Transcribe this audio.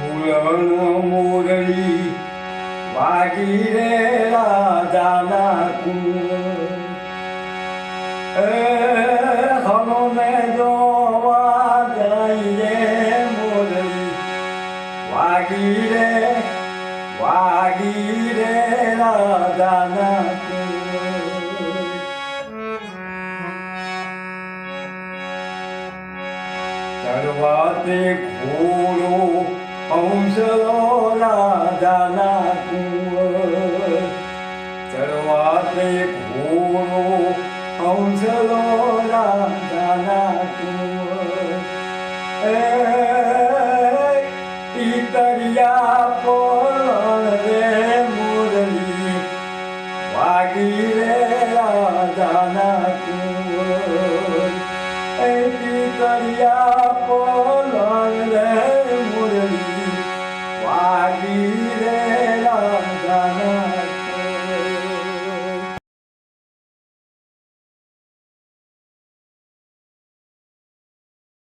ફૂલણ મોરલી વાગી રે રાજાના કુંવર હમને જોવા જઈએ મોરલી વાગી રે રાજાના કુંવર ચડવાતે ઘોડો હંસલો રાજાના કુંવર ચડવાતે ઘોડો હંસલો રાજાના કુંવર પિતરિયા